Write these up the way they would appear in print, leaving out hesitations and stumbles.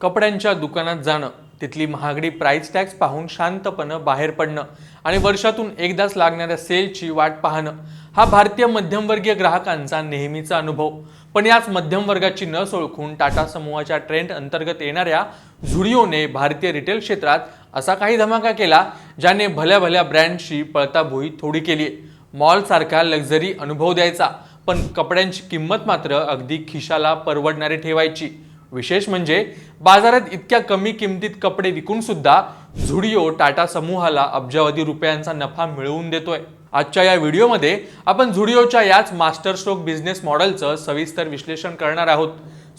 कपड्यांच्या दुकानात जाणं, तिथली महागडी प्राइस टॅग्स पाहून शांतपणे बाहेर पडणं आणि वर्षातून एकदाच लागणाऱ्या सेलची वाट पाहणं हा भारतीय मध्यमवर्गीय ग्राहकांचा नेहमीचा अनुभव. पण याच मध्यम वर्गाची नस ओळखून टाटा समूहाच्या ट्रेंड अंतर्गत येणाऱ्या झुडिओने भारतीय रिटेल क्षेत्रात असा काही धमाका केला ज्याने भल्या भल्या ब्रँडची पळताभुई थोडी केली. मॉल सारखा लक्झरी अनुभव द्यायचा, पण कपड्यांची किंमत मात्र अगदी खिशाला परवडणारी ठेवायची. विशेष म्हणजे बाजारात इतक्या कमी किमतीत कपडे विकून सुद्धा झुडिओ टाटा समूहाला अब्जावधी रुपयांचा नफा मिळवून देतोय. आजच्या या व्हिडिओमध्ये आपण झुडिओच्या याच मास्टर स्ट्रोक बिझनेस मॉडेलचं सविस्तर विश्लेषण करणार आहोत.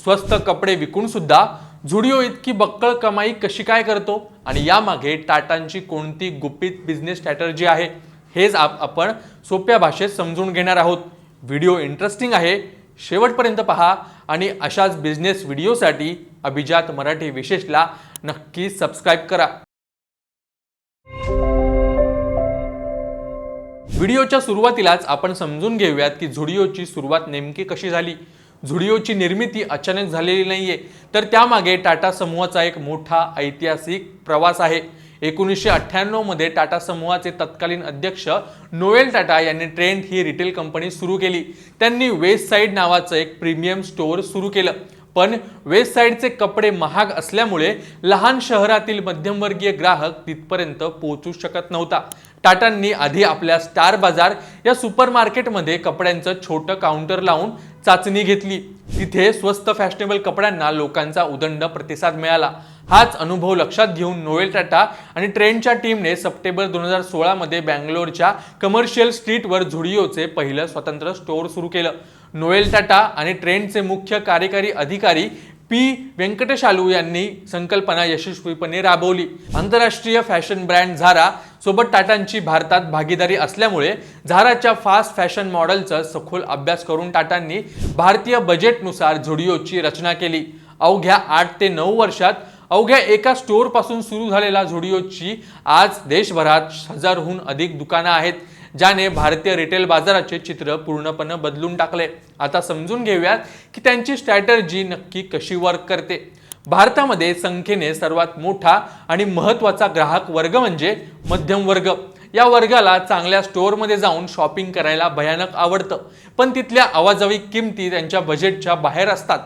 स्वस्त कपडे विकून सुद्धा झुडिओ इतकी बक्कळ कमाई कशी काय करतो आणि यामागे टाटांची कोणती गुपित बिझनेस स्ट्रॅटेजी आहे, हेच आपण सोप्या भाषेत समजून घेणार आहोत. व्हिडिओ इंटरेस्टिंग आहे, शेवटपर्यंत पहा आणि अशाच बिझनेस व्हिडिओसाठी अभिजात मराठी विशेषला नक्की सबस्क्राइब करा. व्हिडिओच्या सुरुवातीलाच आपण समजून घेऊयात की झुडिओची सुरुवात नेमकी कशी झाली. झुडिओची निर्मिती अचानक झालेली नाहीये, तर त्यामागे टाटा समूहाचा एक मोठा ऐतिहासिक प्रवास आहे. 1998 मध्ये टाटा समूहाचे तत्कालीन अध्यक्ष नोएल टाटा यांनी ट्रेंड ही रिटेल कंपनी सुरू केली. त्यांनी वेस्ट साइड नावाचं एक प्रीमियम स्टोअर सुरू केलं, पण वेस्ट साइडचे कपडे महाग असल्यामुळे लहान शहरातील मध्यमवर्गीय ग्राहक तिथपर्यंत पोहोचू शकत नव्हता. टाटांनी आधी आपल्या स्टार बाजार या सुपरमार्केटमध्ये कपड्यांचं छोटं काउंटर लावून चाचणी घेतली. तिथे स्वस्त फॅशनेबल कपड्यांना लोकांचा उदंड प्रतिसाद मिळाला. हाच अनुभव लक्षात घेऊन नोएल टाटा आणि ट्रेंडच्या टीमने सप्टेंबर 2016 मध्ये बँगलोरच्या कमर्शियल स्ट्रीटवर झुडिओचे पहिलं स्वतंत्र स्टोअर सुरू केलं. नोएल टाटा आणि ट्रेंडचे मुख्य कार्यकारी अधिकारी पी वेंकटेशालू यांनी संकल्पना यशस्वीपणे राबवली. आंतरराष्ट्रीय फॅशन ब्रँड झारा सोबत टाटांची भारतात भागीदारी असल्यामुळे झाराच्या फास्ट फॅशन मॉडेलचा सखोल अभ्यास करून टाटांनी भारतीय बजेटनुसार झुडिओची रचना केली. अवघ्या 8 ते 9 वर्षात अवघ्या एका स्टोअर पासून सुरू झालेला झुडिओची आज देशभरात 1000हून अधिक दुकानं आहेत, ज्याने भारतीय रिटेल बाजाराचे चित्र पूर्णपणे बदलून टाकले. आता समजून घेऊयात की त्यांची स्ट्रॅटेजी नक्की कशी वर्क करते. भारतामध्ये संख्येने सर्वात मोठा आणि महत्त्वाचा ग्राहक वर्ग म्हणजे मध्यम वर्ग. या वर्गाला चांगल्या स्टोअरमध्ये जाऊन शॉपिंग करायला भयानक आवडतं, पण तिथल्या अवाजवी किमती त्यांच्या बजेटच्या बाहेर असतात.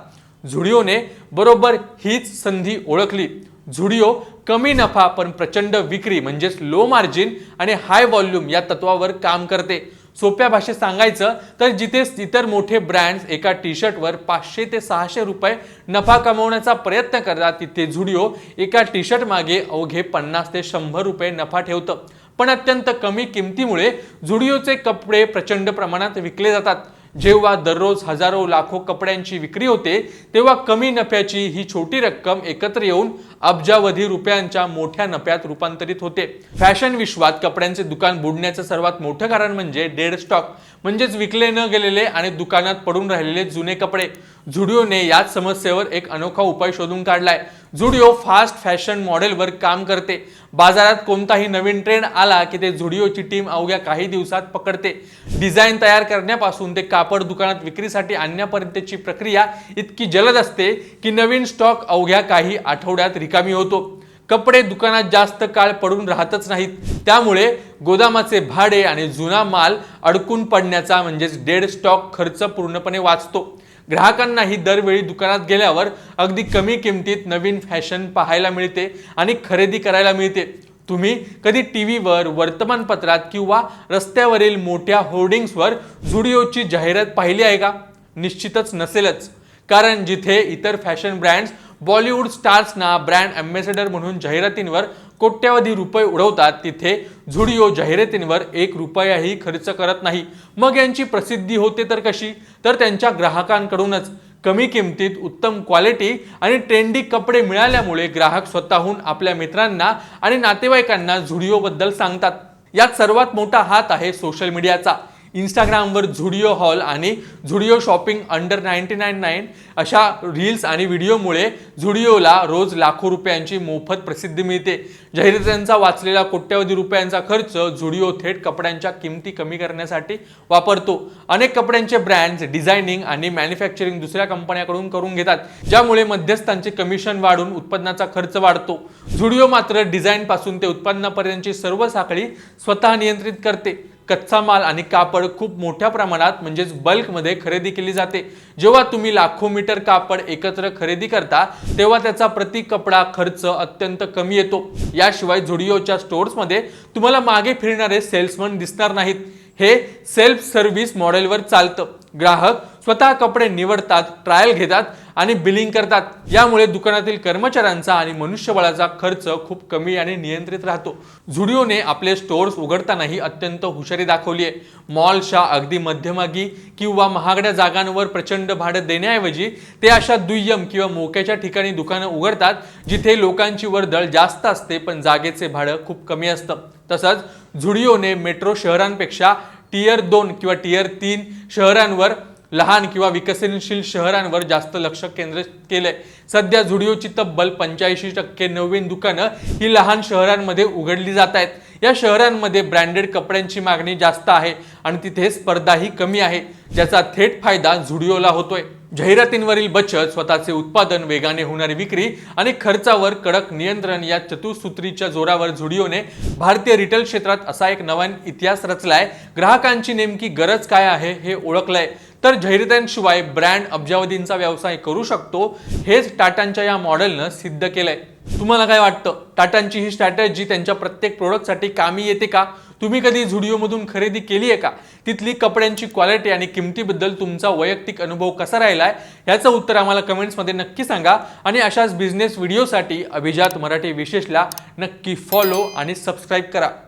झुडिओने बरोबर हीच संधी ओळखली. झुडिओ कमी नफा पण प्रचंड विक्री म्हणजेच लो मार्जिन आणि हाय व्हॉल्यूम या तत्वावर काम करते. सोप्या भाषेत सांगायचं तर जिथे इतर मोठे ब्रँड्स एका टी शर्टवर 500 ते 600 रुपये नफा कमवण्याचा प्रयत्न करतात, तिथे झुडिओ एका टी शर्ट मागे अवघे 50 ते 100 रुपये नफा ठेवतं. पण अत्यंत कमी किमतीमुळे झुडिओचे कपडे प्रचंड प्रमाणात विकले जातात. जेव्हा दररोज हजारो लाखो कपड्यांची विक्री होते, तेव्हा कमी नफ्याची ही छोटी रक्कम एकत्र येऊन अब्जावधी रुपयांच्या मोठ्या नफ्यात रूपांतरित होते. फॅशन विश्वात कपड्यांचे दुकान बुडण्याचं सर्वात मोठं कारण म्हणजे डेड स्टॉक, म्हणजेच विकले न गेलेले आणि दुकानात पडून राहिलेले जुने कपडे. झुडिओने याच समस्येवर एक अनोखा उपाय शोधून काढलाय. झुडिओ फास्ट फॅशन मॉडेलवर काम करते. बाजारात कोणताही नवीन ट्रेंड आला की ते झुडिओची टीम अवघ्या काही दिवसात पकडते. डिझाईन तयार करण्यापासून ते कापड दुकानात विक्रीसाठी आणण्यापर्यंतची प्रक्रिया इतकी जलद असते की नवीन स्टॉक अवघ्या काही आठवड्यात रिकामी होतो. कपडे दुकानात जास्त काळ पडून राहतच नाहीत, त्यामुळे गोदामाचे भाडे आणि जुना माल अडकून पडण्याचा म्हणजेच डेड स्टॉक खर्च पूर्णपणे वाचतो. ग्राहकांनाही दरवेळी दुकानात गेल्यावर अगदी कमी किमतीत नवीन फॅशन पाहायला मिळते आणि खरेदी करायला मिळते. तुम्ही कधी टीव्हीवर, वर्तमानपत्रात किंवा रस्त्यावरील मोठ्या होर्डिंग्सवर झुडिओची जाहिरात पाहिली आहे का? निश्चितच नसेलच, कारण जिथे इतर फॅशन ब्रँड्स बॉलिवूड स्टार्सना ब्रँड अँबॅसेडर म्हणून जाहिरातींवर कोट्यावधी रुपये उडवतात, तिथे झुडिओ जाहिरातींवर 1 रुपयाही खर्च करत नाही. मग यांची प्रसिद्धी होते तर कशी? तर त्यांच्या ग्राहकांकडूनच. कमी किमतीत उत्तम क्वालिटी आणि ट्रेंडी कपडे मिळाल्यामुळे ग्राहक स्वतःहून आपल्या मित्रांना आणि नातेवाईकांना झुडिओबद्दल सांगतात. यात सर्वात मोठा हात आहे सोशल मीडियाचा. इंस्टाग्रामवर झुडिओ हॉल आणि झुडिओ शॉपिंग अंडर 99 अशा रील्स आणि व्हिडिओमुळे झुडिओला रोज लाखो रुपयांची मोफत प्रसिद्धी मिळते। जाहिरातींचा वाचलेला कोट्यवधी रुपयांचा खर्च झुडिओ थेट कपड्यांच्या किमती कमी करण्यासाठी वापरतो। अनेक कपड्यांचे ब्रँड्स डिझायनिंग आणि मॅन्युफॅक्चरिंग दुसऱ्या कंपन्यांकडून करून घेतात, ज्यामुळे मध्यस्थांचे कमिशन वाढून उत्पन्नाचा खर्च वाढतो। झुडिओ मात्र डिझाइन पासून ते उत्पन्नापर्यंतची सर्व साखळी स्वतः नियंत्रित करते। कच्चा माल आणि कापड खूप मोठ्या प्रमाणात म्हणजेच बल्कमध्ये खरेदी केली जाते। जेव्हा तुम्ही लाखो मीटर कापड एकत्र खरेदी करता तेव्हा त्याचा प्रति कपडा खर्च अत्यंत कमी येतो। याशिवाय झुडिओच्या स्टोर्समध्ये तुम्हाला मागे फिरणारे सेल्समन दिसणार नाहीत। हे सेल्फ सर्व्हिस मॉडेलवर चालतं। ग्राहक स्वतः कपडे निवडतात, ट्रायल घेतात आणि बिलिंग करतात। यामुळे दुकानातील कर्मचाऱ्यांचा आणि मनुष्यबळाचा खर्च खूप कमी आणि नियंत्रित राहतो। झुडिओने आपले स्टोअर्स उघडतानाही अत्यंत हुशारी दाखवली आहे। मॉलच्या अगदी मध्यभागी किंवा महागड्या जागांवर प्रचंड भाडं देण्याऐवजी ते अशा दुय्यम किंवा मोक्याच्या ठिकाणी दुकानं उघडतात, जिथे लोकांची वर्दळ जास्त असते पण जागेचे भाडं खूप कमी असतं। तसंच झुडिओने मेट्रो शहरांपेक्षा टियर 2 किंवा टियर 3 शहरांवर, लहान किंवा विकसनशील शहरांवर जास्त लक्ष केंद्रित केलंय। सध्या झुडिओची तब्बल 85% नवीन दुकानं ही लहान शहरांमध्ये उघडली जात आहेत। या शहरांमध्ये ब्रँडेड कपड्यांची मागणी जास्त आहे आणि तिथे स्पर्धाही कमी आहे, ज्याचा थेट फायदा झुडिओला होतोय। जाहिरातींवरील बचत, स्वतःचे उत्पादन, वेगाने होणारी विक्री आणि खर्चावर कडक नियंत्रण या चतुसूत्रीच्या जोरावर झुडिओने भारतीय रिटेल क्षेत्रात असा एक नवीन इतिहास रचलाय। ग्राहकांची नेमकी गरज काय आहे हे ओळखलंय, तर जाहिरातींशिवाय ब्रँड अब्जावधींचा व्यवसाय करू शकतो, हेच टाटांच्या या मॉडेलनं सिद्ध केलंय। तुम्हाला काय वाटतं? टाटांची ही स्ट्रॅटेजी त्यांच्या प्रत्येक प्रोडक्टसाठी कामी येते का? तुम्ही कधी झुडिओमधून खरेदी केली आहे का? तिथली कपड्यांची क्वालिटी आणि किमतीबद्दल तुमचा वैयक्तिक अनुभव कसा राहिलाय याचं उत्तर आम्हाला कमेंट्समध्ये नक्की सांगा। आणि अशाच बिझनेस व्हिडिओसाठी अभिजात मराठी विशेषला नक्की फॉलो आणि सबस्क्राईब करा।